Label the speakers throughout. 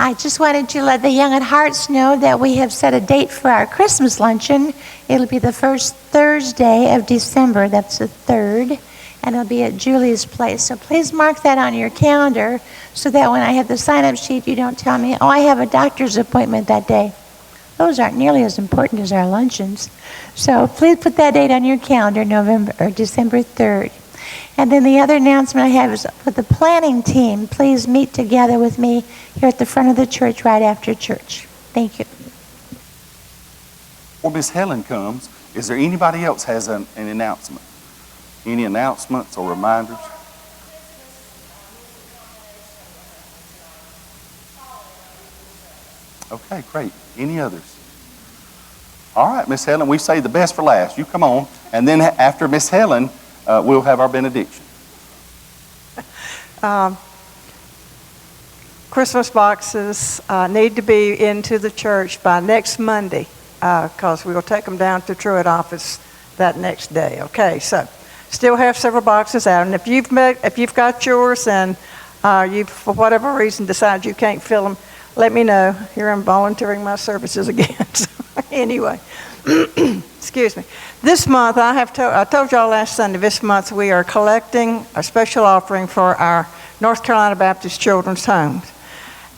Speaker 1: I just wanted to let the Young at Hearts know that we have set a date for our Christmas luncheon. It'll be the first Thursday of December. That's the 3rd. And it'll be at Julie's place. So please mark that on your calendar so that when I have the sign-up sheet, you don't tell me, oh, I have a doctor's appointment that day. Those aren't nearly as important as our luncheons. So please put that date on your calendar, December 3rd. And then the other announcement I have is for the planning team, please meet together with me here at the front of the church right after church. Thank you.
Speaker 2: Before Miss Helen comes, is there anybody else has an announcement? Any announcements or reminders? Okay, great. Any others? All right, Miss Helen, we say the best for last. You come on. And then after Miss Helen, we'll have our benediction.
Speaker 3: Christmas boxes need to be into the church by next Monday because we'll take them down to Truett office that next day. Okay, so still have several boxes out, and if you've got yours and you for whatever reason decide you can't fill them, let me know. Here I'm volunteering my services again. So anyway, excuse me. This month I told y'all last Sunday. This month we are collecting a special offering for our North Carolina Baptist Children's Homes,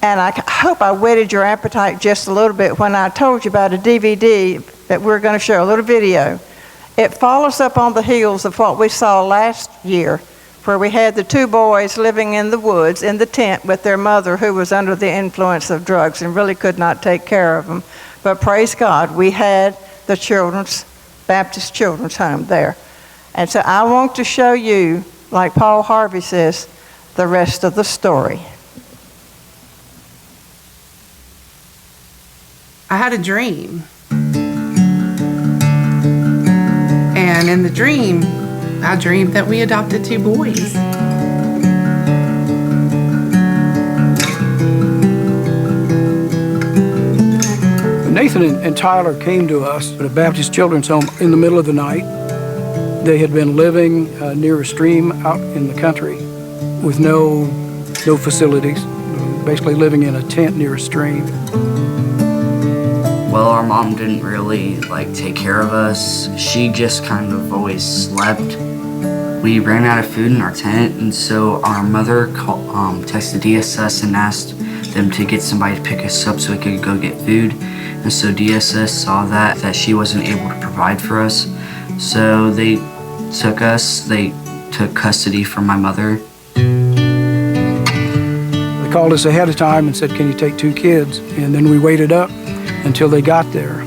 Speaker 3: and I hope I whetted your appetite just a little bit when I told you about a DVD that we're going to show, a little video. It follows up on the heels of what we saw last year, where we had the 2 boys living in the woods in the tent with their mother who was under the influence of drugs and really could not take care of them. But praise God, we had the Baptist Children's Home there. And so I want to show you, like Paul Harvey says, the rest of the story.
Speaker 4: I had a dream. And in the dream, I dreamed that we adopted 2 boys.
Speaker 5: Nathan and Tyler came to us at a Baptist Children's Home in the middle of the night. They had been living near a stream out in the country with no facilities, basically living in a tent near a stream.
Speaker 6: Well, our mom didn't really take care of us. She just kind of always slept. We ran out of food in our tent, and so our mother texted DSS and asked them to get somebody to pick us up so we could go get food. And so DSS saw that she wasn't able to provide for us. So they took custody from my mother.
Speaker 5: They called us ahead of time and said, can you take 2 kids? And then we waited up until they got there.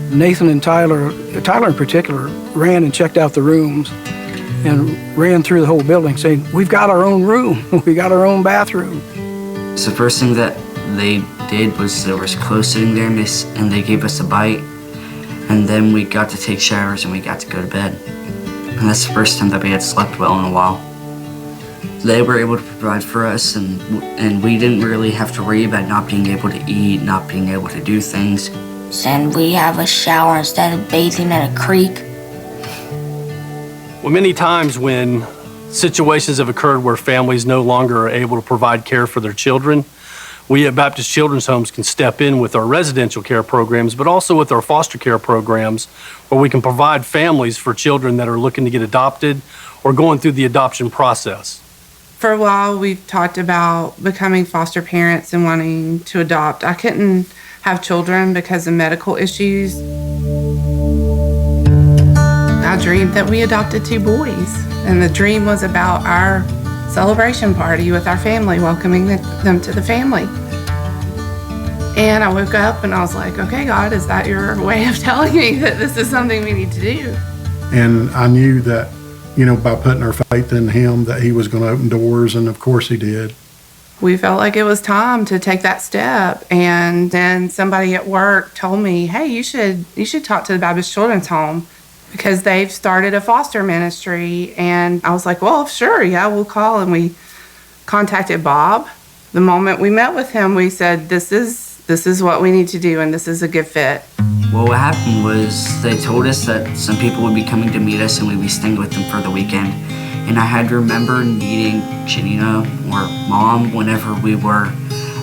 Speaker 5: Nathan and Tyler in particular, ran and checked out the rooms and ran through the whole building saying, we've got our own room, we got our own bathroom.
Speaker 6: So the first thing that they did was there was clothes sitting there and they gave us a bite, and then we got to take showers and we got to go to bed. And that's the first time that we had slept well in a while. They were able to provide for us, and we didn't really have to worry about not being able to eat, not being able to do things.
Speaker 7: And we have a shower instead of bathing in a creek.
Speaker 8: Well, many times when situations have occurred where families no longer are able to provide care for their children, we at Baptist Children's Homes can step in with our residential care programs, but also with our foster care programs, where we can provide families for children that are looking to get adopted or going through the adoption process.
Speaker 4: For a while, we've talked about becoming foster parents and wanting to adopt. I couldn't have children because of medical issues. I dreamed that we adopted 2 boys, and the dream was about our celebration party with our family, welcoming them to the family. And I woke up and I was like, okay, God, is that your way of telling me that this is something we need to do?
Speaker 9: And I knew that, by putting our faith in Him, that He was going to open doors, and of course He did.
Speaker 4: We felt like it was time to take that step, and then somebody at work told me, hey, you should talk to the Baptist Children's Home because they've started a foster ministry. And I was like, well, sure, yeah, we'll call. And we contacted Bob. The moment we met with him, we said, this is what we need to do, and this is a good fit.
Speaker 6: Well, what happened was they told us that some people would be coming to meet us and we'd be staying with them for the weekend. And I had to remember needing Janina or Mom whenever we were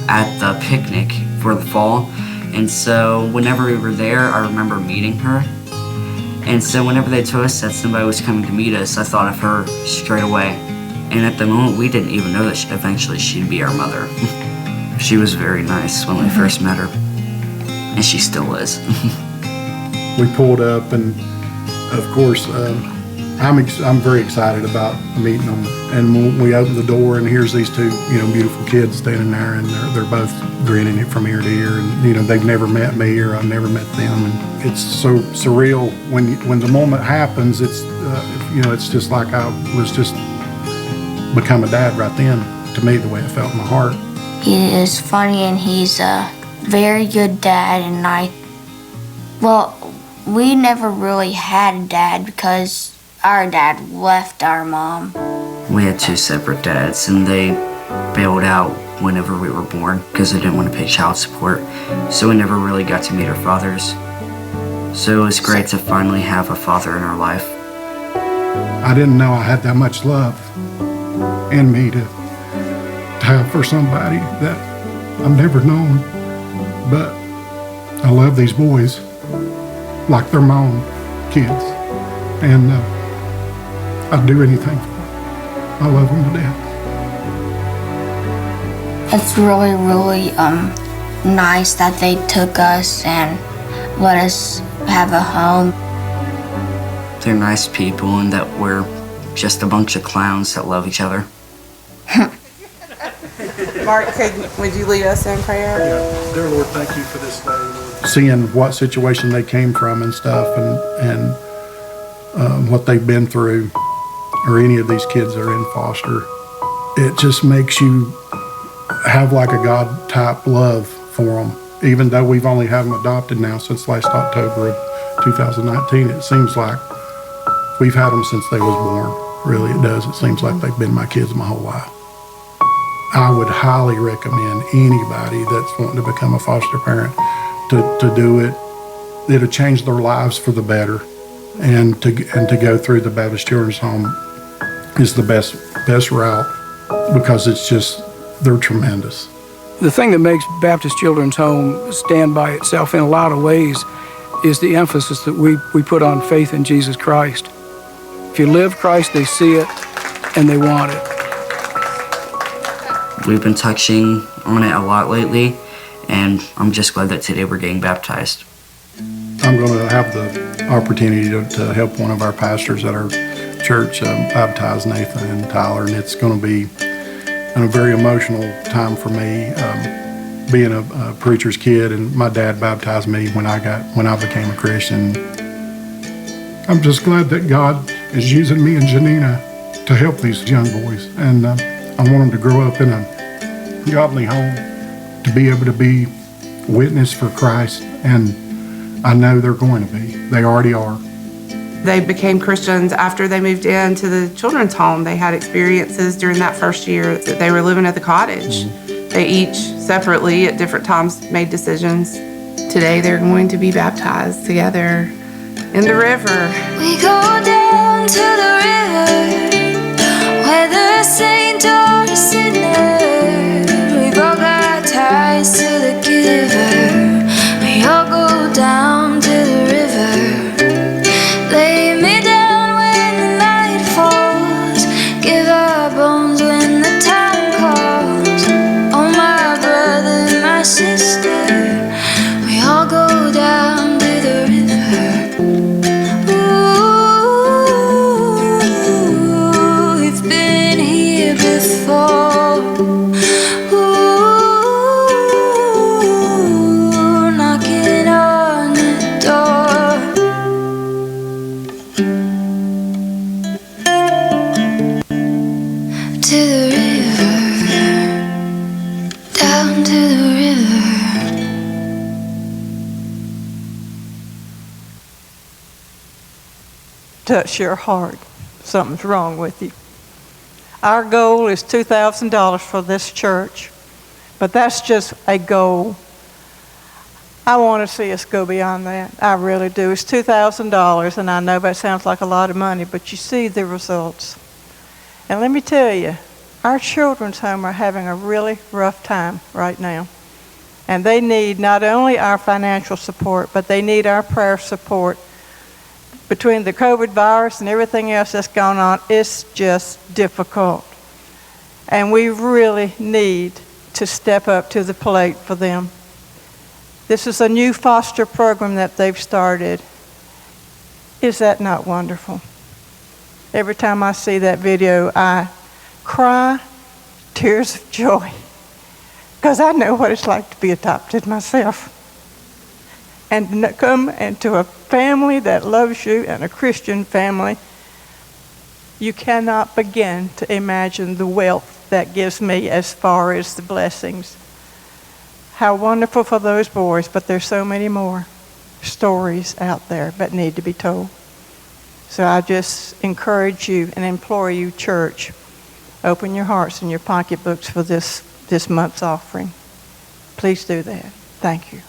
Speaker 6: at the picnic for the fall. And so whenever we were there, I remember meeting her. And so whenever they told us that somebody was coming to meet us, I thought of her straight away. And at the moment, we didn't even know that eventually she'd be our mother. She was very nice when we first met her, and she still is.
Speaker 9: We pulled up, and of course, I'm very excited about meeting them. And when we opened the door, and here's these two, beautiful kids standing there, and they're both grinning it from ear to ear. And they've never met me, or I've never met them. And it's so surreal when the moment happens. It's it's just like I was just become a dad right then. To me, the way it felt in my heart.
Speaker 7: He is funny and he's a very good dad, and we never really had a dad because our dad left our mom.
Speaker 6: We had two separate dads, and they bailed out whenever we were born because they didn't want to pay child support. So we never really got to meet our fathers. So it was great to finally have a father in our life.
Speaker 9: I didn't know I had that much love in me to have for somebody that I've never known. But I love these boys like they're my own kids. And I'd do anything for them. I love them to death.
Speaker 7: It's really, really nice that they took us and let us have a home.
Speaker 6: They're nice people, and that we're just a bunch of clowns that love each other.
Speaker 4: Mark, would you lead us in prayer?
Speaker 9: Yeah. Dear Lord, thank you for this day, Lord. Seeing what situation they came from and stuff, and what they've been through, or any of these kids that are in foster, it just makes you have like a God-type love for them. Even though we've only had them adopted now since last October of 2019, it seems like we've had them since they was born. Really, it does. It seems like they've been my kids my whole life. I would highly recommend anybody that's wanting to become a foster parent to do it. It'll change their lives for the better, and to go through the Baptist Children's Home is the best route, because they're tremendous.
Speaker 5: The thing that makes Baptist Children's Home stand by itself in a lot of ways is the emphasis that we put on faith in Jesus Christ. If you live Christ, they see it and they want it.
Speaker 6: We've been touching on it a lot lately, and I'm just glad that today we're getting baptized.
Speaker 9: I'm going to have the opportunity to help one of our pastors at our church baptize Nathan and Tyler, and it's going to be a very emotional time for me, being a preacher's kid, and my dad baptized me when I became a Christian. I'm just glad that God is using me and Janina to help these young boys, and I want them to grow up in a godly home, to be able to be witness for Christ, and I know they're going to be. They already are.
Speaker 4: They became Christians after they moved into the children's home. They had experiences during that first year that they were living at the cottage. They each separately at different times made decisions. Today they're going to be baptized together in the river.
Speaker 10: We go down to the river, whether a saint or a sinner. We've all got ties to the giver. We all go down to the river. Lay me down when the night falls. Give our bones when the time calls. Oh, my brother, my sister, we all go down to the river. Ooh, we've been here before. Ooh, knocking on the door. To the river, down to the river.
Speaker 3: Touch your heart. Something's wrong with you. Our goal is $2,000 for this church, but that's just a goal. I want to see us go beyond that. I really do. It's $2,000, and I know that sounds like a lot of money, but you see the results. And let me tell you, Our children's home are having a really rough time right now. And they need not only our financial support, but they need our prayer support. Between the COVID virus and everything else that's gone on, it's just difficult. And we really need to step up to the plate for them. This is a new foster program that they've started. Is that not wonderful? Every time I see that video, I cry tears of joy, because I know what it's like to be adopted myself. And to come into a family that loves you, and a Christian family, you cannot begin to imagine the wealth that gives me as far as the blessings. How wonderful for those boys, but there's so many more stories out there that need to be told. So I just encourage you and implore you, church, open your hearts and your pocketbooks for this month's offering. Please do that. Thank you.